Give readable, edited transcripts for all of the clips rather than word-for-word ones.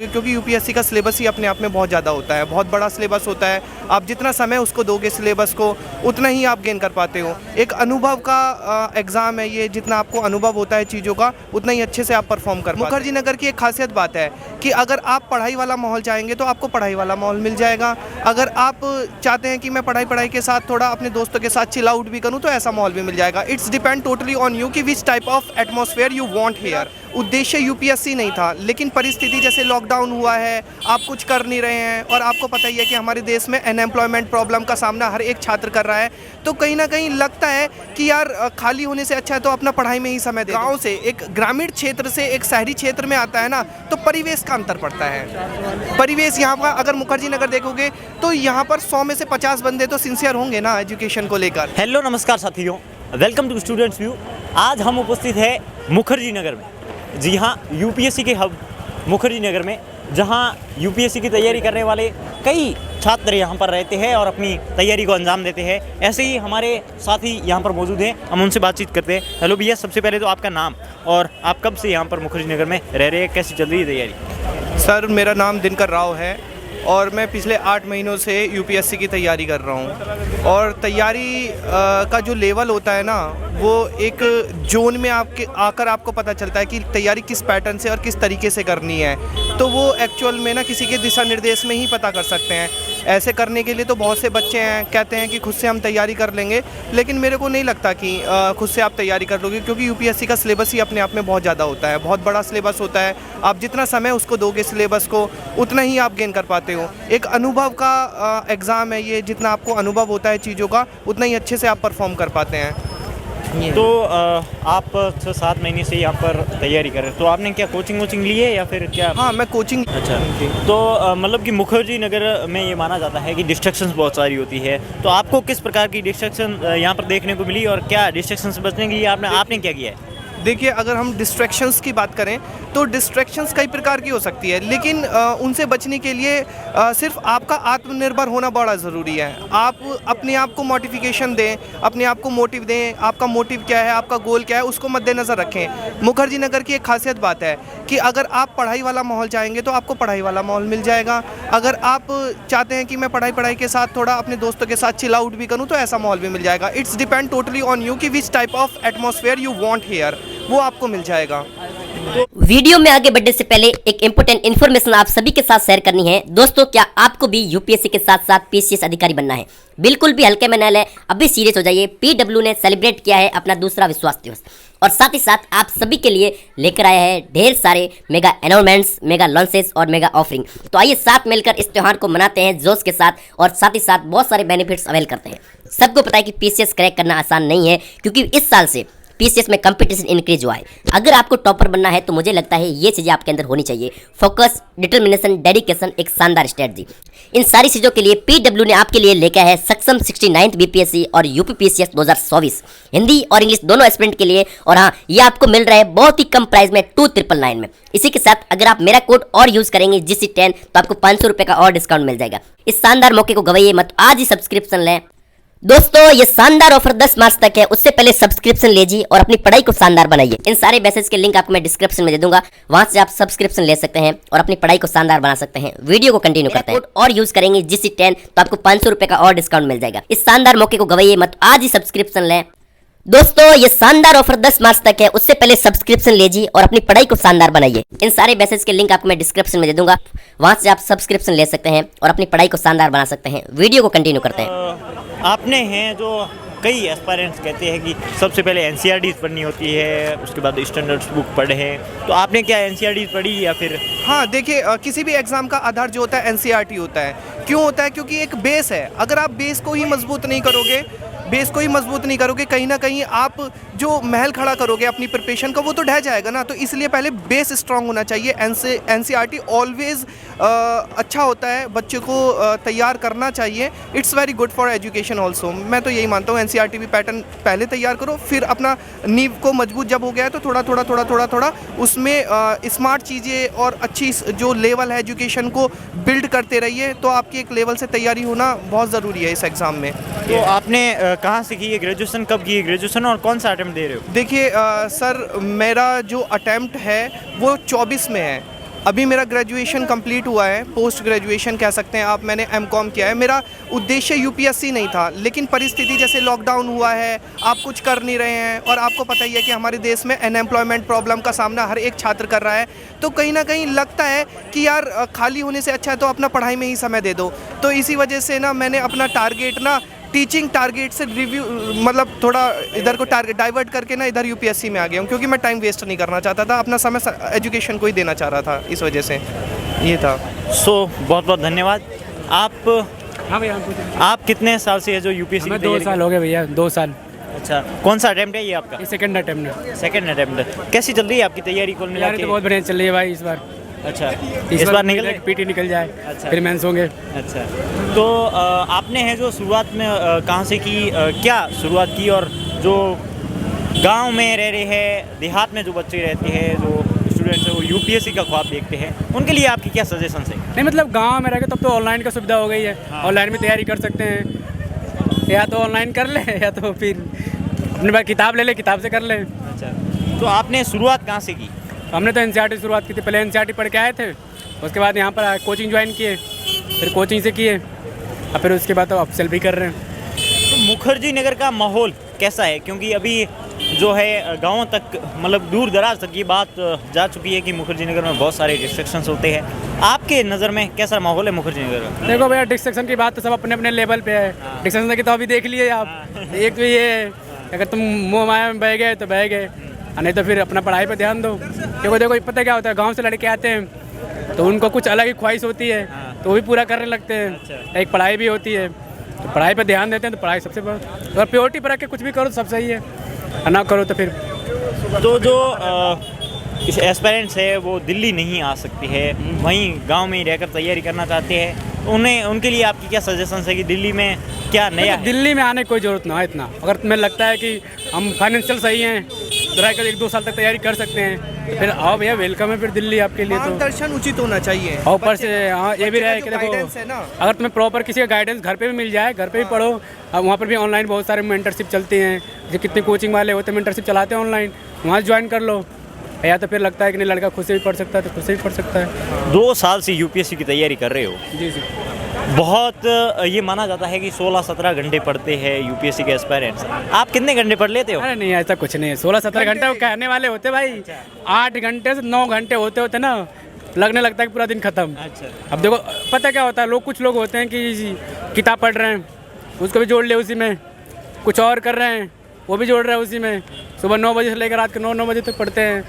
क्योंकि यूपीएससी का सिलेबस ही अपने आप में बहुत ज़्यादा होता है, बहुत बड़ा सिलेबस होता है। आप जितना समय उसको दोगे सिलेबस को, उतना ही आप गेन कर पाते हो। एक अनुभव का एग्ज़ाम है ये, जितना आपको अनुभव होता है चीज़ों का, उतना ही अच्छे से आप परफॉर्म कर पाते हो। मुखर्जी नगर की एक खासियत बात है कि अगर आप पढ़ाई वाला माहौल चाहेंगे तो आपको पढ़ाई वाला माहौल मिल जाएगा। अगर आप चाहते हैं कि मैं पढ़ाई के साथ थोड़ा अपने दोस्तों के साथ चिल आउट भी करूँ, तो ऐसा माहौल भी मिल जाएगा। It's depend totally on you कि which type of atmosphere you want here. उद्देश्य यूपीएससी नहीं था, लेकिन परिस्थिति जैसे लॉकडाउन हुआ है, आप कुछ कर नहीं रहे हैं, और आपको पता ही है कि हमारे देश में अनएम्प्लॉयमेंट प्रॉब्लम का सामना हर एक छात्र कर रहा है। तो कहीं ना कहीं लगता है कि यार खाली होने से अच्छा है तो अपना पढ़ाई में ही समय दे। गाँव से एक ग्रामीण क्षेत्र से एक शहरी क्षेत्र में आता है ना, तो परिवेश का अंतर पड़ता है। परिवेश यहाँ का अगर मुखर्जी नगर देखोगे तो यहाँ पर 100 में से 50 बंदे तो सिंसियर होंगे ना एजुकेशन को लेकर। हेलो नमस्कार साथियों, वेलकम टू स्टूडेंट्स व्यू। आज हम उपस्थित है मुखर्जी नगर में। जी हाँ, यूपीएससी के हब मुखर्जी नगर में, जहाँ यूपीएससी की तैयारी करने वाले कई छात्र यहाँ पर रहते हैं और अपनी तैयारी को अंजाम देते हैं। ऐसे ही हमारे साथी यहाँ पर मौजूद हैं, हम उनसे बातचीत करते हैं। हेलो भैया, सबसे पहले तो आपका नाम और आप कब से यहाँ पर मुखर्जी नगर में रह रहे हैं, कैसी चल रही है तैयारी? सर, मेरा नाम दिनकर राव है और मैं पिछले 8 महीनों से यूपीएससी की तैयारी कर रहा हूँ। और तैयारी का जो लेवल होता है ना, वो एक जोन में आकर आपको पता चलता है कि तैयारी किस पैटर्न से और किस तरीके से करनी है। तो वो एक्चुअल में ना किसी के दिशा निर्देश में ही पता कर सकते हैं। ऐसे करने के लिए तो बहुत से बच्चे हैं, कहते हैं कि खुद से हम तैयारी कर लेंगे, लेकिन मेरे को नहीं लगता कि खुद से आप तैयारी कर लोगे, क्योंकि यूपीएससी का सिलेबस ही अपने आप में बहुत ज़्यादा होता है, बहुत बड़ा सिलेबस होता है। आप जितना समय उसको दोगे सिलेबस को, उतना ही आप गेन कर पाते हो। एक अनुभव का एग्ज़ाम है ये, जितना आपको अनुभव होता है चीज़ों का, उतना ही अच्छे से आप परफॉर्म कर पाते हैं। तो आप 6-7 महीने से यहाँ पर तैयारी कर रहे हैं, तो आपने क्या कोचिंग ली है या फिर क्या? हाँ, मैं कोचिंग। अच्छा, तो मतलब कि मुखर्जी नगर में ये माना जाता है कि डिस्ट्रैक्शंस बहुत सारी होती है, तो आपको किस प्रकार की डिस्ट्रैक्शन यहाँ पर देखने को मिली और क्या डिस्ट्रैक्शन से बचने के लिए आपने क्या किया है? देखिए, अगर हम डिस्ट्रैक्शंस की बात करें तो डिस्ट्रैक्शंस कई प्रकार की हो सकती है, लेकिन उनसे बचने के लिए सिर्फ आपका आत्मनिर्भर होना बड़ा ज़रूरी है। आप अपने आप को मोटिफिकेशन दें, अपने आप को मोटिव दें। आपका मोटिव क्या है, आपका गोल क्या है, उसको मद्देनज़र रखें। मुखर्जी नगर की एक खासियत बात है कि अगर आप पढ़ाई वाला माहौल चाहेंगे तो आपको पढ़ाई वाला माहौल मिल जाएगा। अगर आप चाहते हैं कि मैं पढ़ाई के साथ थोड़ा अपने दोस्तों के साथ चिल आउट भी करूँ, तो ऐसा माहौल भी मिल जाएगा। It's depend totally on you कि which type of atmosphere you want here, वो आपको मिल जाएगा। वीडियो में आगे बढ़ने से पहले एक इम्पोर्टेंट इन्फॉर्मेशन आप सभी के साथ शेयर करनी है। दोस्तों, क्या आपको भी यूपीएससी के साथ साथ पीसीएस अधिकारी बनना है? बिल्कुल भी हल्के में न ले, अभी सीरियस हो जाइए। पीडब्ल्यू ने सेलिब्रेट किया है अपना दूसरा विश्वास दिवस, और साथ ही साथ आप सभी के लिए लेकर आया है ढेर सारे मेगा एनरोलमेंट्स, मेगा लॉन्चेस और मेगा ऑफरिंग। तो आइए साथ मिलकर इस त्योहार को मनाते हैं जोश के साथ, और साथ ही साथ बहुत सारे बेनिफिट्स अवेल करते हैं। सबको पता है कि पीसीएस क्रैक करना आसान नहीं है, क्योंकि इस साल से पीसीएस में कंपटीशन इंक्रीज हुआ है। अगर आपको टॉपर बनना है तो मुझे लगता है ये चीज़ें आपके अंदर होनी चाहिए: फोकस, डिटर्मिनेशन, डेडिकेशन, एक शानदार स्ट्रेटजी। इन सारी चीज़ों के लिए पीडब्ल्यू ने आपके लिए लेकर है सक्षम 69th बीपीएससी और यूपी पीसीएस 2024 हिंदी और इंग्लिश दोनों एस्पिरेंट के लिए। और हाँ, ये आपको मिल रहा है बहुत ही कम प्राइस में 2999 में। इसी के साथ अगर आप मेरा कोड और यूज़ करेंगे GC10, तो आपको 500 रुपये का और डिस्काउंट मिल जाएगा। इस शानदार मौके को गवाइए मत, आज ही सब्सक्रिप्शन लें। दोस्तों, ये शानदार ऑफर 10 मार्च तक है, उससे पहले सब्सक्रिप्शन लीजिए और अपनी पढ़ाई को शानदार बनाइए। इन सारे मैसेज के लिंक आपको मैं डिस्क्रिप्शन में दे दूंगा, वहां से आप सब्सक्रिप्शन ले सकते हैं और अपनी पढ़ाई को शानदार बना सकते हैं। वीडियो को कंटिन्यू करते हैं और यूज करेंगे GC10, तो आपको 500 रुपये का और डिस्काउंट मिल जाएगा। इस शानदार मौके को गवाइए मत, आज ही सब्सक्रिप्शन लें। दोस्तों, ये शानदार ऑफर 10 मार्च तक है, उससे पहले सब्सक्रिप्शन लीजिए और अपनी पढ़ाई को शानदार बनाइए। इन सारे मैसेज के लिंक आपको मैं डिस्क्रिप्शन में दे दूंगा, वहां से आप सब्सक्रिप्शन ले सकते हैं और अपनी पढ़ाई को शानदार बना सकते हैं। वीडियो को कंटिन्यू करते हैं। आपने हैं जो कई एस्पायरेंट्स कहते हैं कि सबसे पहले एनसीईआरटी पढ़नी होती है, उसके बाद स्टैंडर्ड्स बुक पढ़े हैं, तो आपने क्या एनसीईआरटी पढ़ी या फिर? हाँ, देखिए, किसी भी एग्ज़ाम का आधार जो होता है एनसीईआरटी होता है। क्यों होता है? क्योंकि एक बेस है। अगर आप बेस को ही मजबूत नहीं करोगे, कहीं ना कहीं आप जो महल खड़ा करोगे अपनी प्रिपरेशन का, वो तो ढह जाएगा ना। तो इसलिए पहले बेस स्ट्रांग होना चाहिए। एनसीईआरटी ऑलवेज अच्छा होता है, बच्चे को तैयार करना चाहिए। It's very good for education also. मैं तो यही मानता हूँ, एनसीईआरटी भी पैटर्न पहले तैयार करो, फिर अपना नींव को मजबूत जब हो गया है तो थोड़ा उसमें स्मार्ट चीज़ें और अच्छी जो लेवल है एजुकेशन को बिल्ड करते रहिए। तो आपकी एक लेवल से तैयारी होना बहुत ज़रूरी है इस एग्ज़ाम में। तो आपने कहाँ से की है ग्रेजुएशन, कब की है ग्रेजुएशन और कौन सा अटेम्प्ट दे रहे हो? देखिए सर, मेरा जो अटेम्प्ट है वो 24 में है। अभी मेरा ग्रेजुएशन कंप्लीट हुआ है, पोस्ट ग्रेजुएशन कह सकते हैं आप, मैंने एमकॉम किया है। मेरा उद्देश्य यूपीएससी नहीं था, लेकिन परिस्थिति जैसे लॉकडाउन हुआ है, आप कुछ कर नहीं रहे हैं और आपको पता ही है कि हमारे देश में अनएम्प्लॉयमेंट प्रॉब्लम का सामना हर एक छात्र कर रहा है, तो कहीं ना कहीं लगता है कि यार खाली होने से अच्छा है तो अपना पढ़ाई में ही समय दे दो। तो इसी वजह से ना मैंने अपना टारगेट ना टीचिंग टारगेट से रिव्यू मतलब थोड़ा इधर को टारगेट डाइवर्ट करके ना इधर यूपीएससी में आ गया हूँ, क्योंकि मैं टाइम वेस्ट नहीं करना चाहता था, अपना समय एजुकेशन को ही देना चाह रहा था, इस वजह से ये था। सो बहुत बहुत धन्यवाद। आप हाँ भैया आप कितने साल से है जो यूपीएससी की हमें 2 तैयारी साल हो गए भैया, 2 साल। अच्छा, कौन सा अटेम्प्ट है ये आपका? ये सेकंड अटेम्प्ट है। Second attempt. कैसी चल रही है आपकी तैयारी कुल मिला यार के? तो बहुत बढ़िया चल रही है भाई इस बार। अच्छा, इस बार निकल गए? पीटी निकल जाए, अच्छा। फिर मेंस होंगे। अच्छा, तो आपने है जो शुरुआत में कहाँ से की, क्या शुरुआत की, और जो गांव में रह रहे हैं, देहात में जो बच्चे रहते हैं, जो स्टूडेंट्स हैं, वो यूपीएससी का ख्वाब देखते हैं, उनके लिए आपकी क्या सजेशन है? नहीं मतलब गांव में रह के तब तो ऑनलाइन का सुविधा हो गई है, ऑनलाइन में तैयारी कर सकते हैं, या तो ऑनलाइन कर ले या तो फिर अपने पास किताब ले ले, किताब से कर ले। अच्छा, तो आपने शुरुआत कहाँ से की? हमने तो एनसीईआरटी शुरुआत की थी, पहले एनसीईआरटी पढ़ के आए थे, उसके बाद यहाँ पर कोचिंग ज्वाइन किए, फिर कोचिंग से किए, और फिर उसके बाद तो अपसेल भी कर रहे हैं। तो मुखर्जी नगर का माहौल कैसा है? क्योंकि अभी जो है गाँव तक, मतलब दूर दराज तक ये बात जा चुकी है कि मुखर्जी नगर में बहुत सारे डिस्ट्रक्शंस होते हैं। आपके नज़र में कैसा माहौल है मुखर्जी नगर का? देखो भैया, डिस्ट्रक्शन की बात तो सब अपने अपने लेवल पे है। डिस्ट्रक्शन की तो अभी देख लिए आप, एक तो ये है, अगर तुम मोह माया में बह गए तो बह गए, नहीं तो फिर अपना पढ़ाई पे ध्यान दो। क्योंकि देखो पता क्या होता है, गांव से लड़के आते हैं तो उनको कुछ अलग ही ख्वाहिश होती है, तो वो भी पूरा करने लगते हैं। एक पढ़ाई भी होती है, तो पढ़ाई पे ध्यान देते हैं, तो पढ़ाई सबसे बड़ा, और प्योरिटी पर रख के कुछ भी करो तो सब सही है, और ना करो तो फिर। तो जो एस्पायरेंट्स है वो दिल्ली नहीं आ सकती है, वहीं गांव में ही रहकर तैयारी करना चाहते हैं, उन्हें उनके लिए आपकी क्या सजेशन है कि दिल्ली में क्या नया है? दिल्ली में आने की कोई ज़रूरत ना है इतना। अगर तुम्हें लगता है कि हम फाइनेंशियल सही हैं तो रहकर 1-2 साल तक तैयारी कर सकते हैं, फिर आओ भैया, वेलकम है फिर दिल्ली आपके लिए। तो मार्गदर्शन उचित होना चाहिए, और ऊपर से हाँ ये भी रहे कि देखो, गाइडेंस है ना, अगर तुम्हें प्रॉपर किसी का गाइडेंस घर पे भी मिल जाए, घर पे भी पढ़ो। अब वहाँ पर भी ऑनलाइन बहुत सारे मेंटरशिप चलती हैं, जो कितने कोचिंग वाले होते हैं मेंटरशिप चलाते हैं ऑनलाइन, वहाँ ज्वाइन कर लो। या तो फिर लगता है कि नहीं लड़का खुद से भी पढ़ सकता है तो खुद से भी पढ़ सकता है। 2 साल से यूपीएससी की तैयारी कर रहे हो, जी जी। बहुत ये माना जाता है कि 16-17 घंटे पढ़ते हैं यूपीएससी के एस्पायरेंट्स। आप कितने घंटे पढ़ लेते हो? अरे नहीं, ऐसा कुछ नहीं है। 16-17 घंटे वो कहने वाले होते भाई, 8 घंटे से 9 घंटे होते होते ना लगने लगता है कि पूरा दिन खत्म। अच्छा, अब देखो पता क्या होता है, लोग कुछ लोग होते हैं कि किताब पढ़ रहे हैं, उसको भी जोड़ ले उसी में, कुछ और कर रहे हैं वो भी जोड़ रहे हैं उसी में, सुबह 9 बजे से लेकर रात के 9 बजे तक पढ़ते हैं,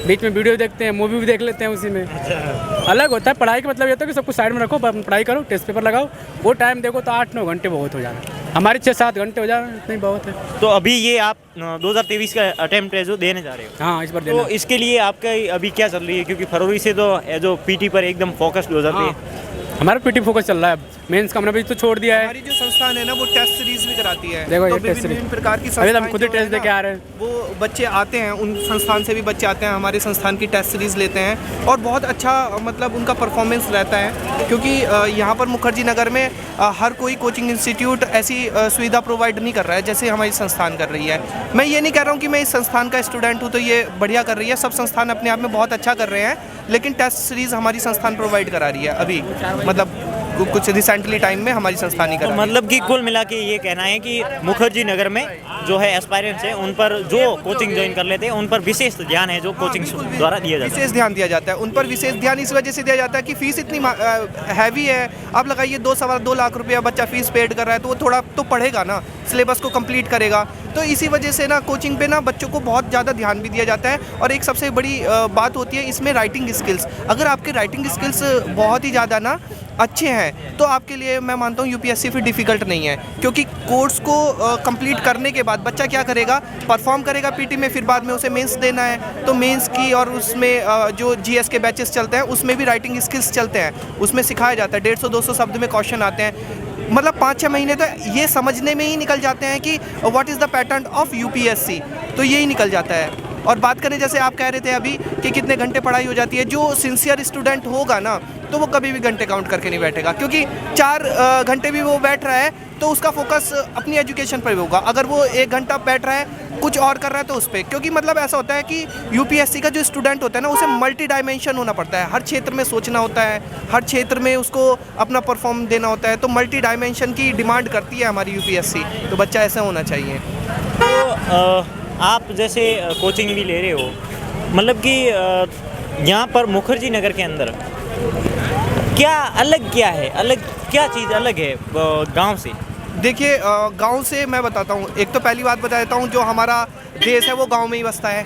बीच में वीडियो देखते हैं, मूवी भी देख लेते हैं उसी में। अलग होता है पढ़ाई का मतलब ये होता है कि सब कुछ साइड में रखो, पढ़ाई करो, टेस्ट पेपर लगाओ, वो टाइम देखो तो 8-9 घंटे बहुत हो जा रहा है, हमारे 6-7 घंटे हो जा रहे हैं, इतनी बहुत है। तो अभी ये आप 2023 का अटेम्प्ट है जो देने जा रहे हो, हाँ इस बार तो देना। इसके लिए आपका अभी क्या चल रही है? क्योंकि फरवरी से तो जो पीटी पर एकदम फोकस्ड हो जाती है। हमारा पीटी फोकस चल रहा है, मेंस का हमने भी तो छोड़ दिया है। हमारी जो संस्थान है ना वो टेस्ट सीरीज भी कराती है। देखो तो ये टेस्ट विभिन्न प्रकार की अभी तो हम संस्थाएं खुद ही जो टेस्ट है दे ना, के आ रहे हैं। वो बच्चे आते हैं, उन संस्थान से भी बच्चे आते हैं, हमारे संस्थान की टेस्ट सीरीज लेते हैं और बहुत अच्छा मतलब उनका परफॉर्मेंस रहता है। क्योंकि यहाँ पर मुखर्जी नगर में हर कोई कोचिंग इंस्टीट्यूट ऐसी सुविधा प्रोवाइड नहीं कर रहा है जैसे हमारी संस्थान कर रही है। मैं ये नहीं कह रहा हूँ कि मैं इस संस्थान का स्टूडेंट हूँ तो ये बढ़िया कर रही है, सब संस्थान अपने आप में बहुत अच्छा कर रहे हैं, लेकिन टेस्ट सीरीज हमारी संस्थान प्रोवाइड करा रही है अभी, मतलब कुछ रिसेंटली टाइम में हमारी संस्थान ही तो करा। मतलब कि कुल मिला के ये कहना है कि मुखर्जी नगर में जो है एस्पायरेंट्स हैं उन पर जो कोचिंग ज्वाइन कर लेते हैं उन पर विशेष ध्यान है जो कोचिंग द्वारा दिया जाता है। विशेष ध्यान दिया जाता है उन पर, विशेष ध्यान इस वजह से दिया जाता है कि फीस इतनी हैवी है। आप लगाइए 2 लाख रुपया बच्चा फीस पेड कर रहा है तो वो थोड़ा तो पढ़ेगा ना, सिलेबस को कंप्लीट करेगा। तो इसी वजह से ना कोचिंग पे ना बच्चों को बहुत ज़्यादा ध्यान भी दिया जाता है। और एक सबसे बड़ी बात होती है इसमें राइटिंग स्किल्स। अगर आपके राइटिंग स्किल्स बहुत ही ज़्यादा ना अच्छे हैं तो आपके लिए मैं मानता हूँ यूपीएससी फिर डिफ़िकल्ट नहीं है, क्योंकि कोर्स को कंप्लीट करने के बाद बच्चा क्या करेगा, परफॉर्म करेगा पीटी में, फिर बाद में उसे मेंस देना है तो मेंस की, और उसमें जो जीएस के बैचेस चलते हैं उसमें भी राइटिंग स्किल्स चलते हैं, उसमें सिखाया जाता है। 150-200 शब्द में क्वेश्चन आते हैं, मतलब 5-6 महीने तो ये समझने में ही निकल जाते हैं कि what is the pattern of UPSC, तो यही निकल जाता है। और बात करें जैसे आप कह रहे थे अभी कि कितने घंटे पढ़ाई हो जाती है, जो सिंसियर स्टूडेंट होगा ना तो वो कभी भी घंटे काउंट करके नहीं बैठेगा, क्योंकि 4 घंटे भी वो बैठ रहा है तो उसका फोकस अपनी एजुकेशन पर भी होगा। अगर वो 1 घंटा बैठ रहा है कुछ और कर रहा है तो उस पर, क्योंकि मतलब ऐसा होता है कि यूपीएससी का जो स्टूडेंट होता है ना उसे मल्टी डायमेंशन होना पड़ता है, हर क्षेत्र में सोचना होता है, हर क्षेत्र में उसको अपना परफॉर्म देना होता है, तो मल्टी डायमेंशन की डिमांड करती है हमारी यूपीएससी, तो बच्चा ऐसा होना चाहिए। तो आप जैसे कोचिंग भी ले रहे हो, मतलब कि यहाँ पर मुखर्जी नगर के अंदर क्या अलग क्या है, अलग क्या चीज़ अलग है गांव से? देखिए गांव से मैं बताता हूँ, एक तो पहली बात बता देता हूँ, जो हमारा देश है वो गांव में ही बसता है,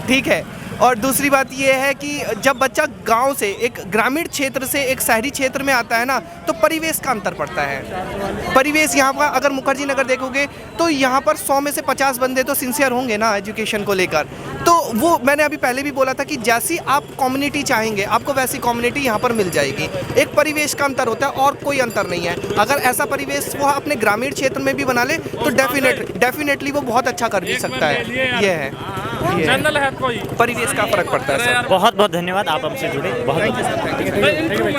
ठीक है। और दूसरी बात ये है कि जब बच्चा गांव से एक ग्रामीण क्षेत्र से एक शहरी क्षेत्र में आता है ना तो परिवेश का अंतर पड़ता है। परिवेश यहाँ पर अगर मुखर्जी नगर देखोगे तो यहाँ पर 100 में से 50 बंदे तो सिंसियर होंगे ना एजुकेशन को लेकर, तो वो मैंने अभी पहले भी बोला था कि जैसी आप कम्युनिटी चाहेंगे आपको वैसी कम्युनिटी यहाँ पर मिल जाएगी। एक परिवेश का अंतर होता है और कोई अंतर नहीं है। अगर ऐसा परिवेश वो अपने ग्रामीण क्षेत्र में भी बना ले तो डेफिनेटली वो बहुत अच्छा कर भी सकता है। ये है परिवेश का फर्क पड़ता है सर। बहुत बहुत धन्यवाद, आप हमसे जुड़े, बहुत बहुत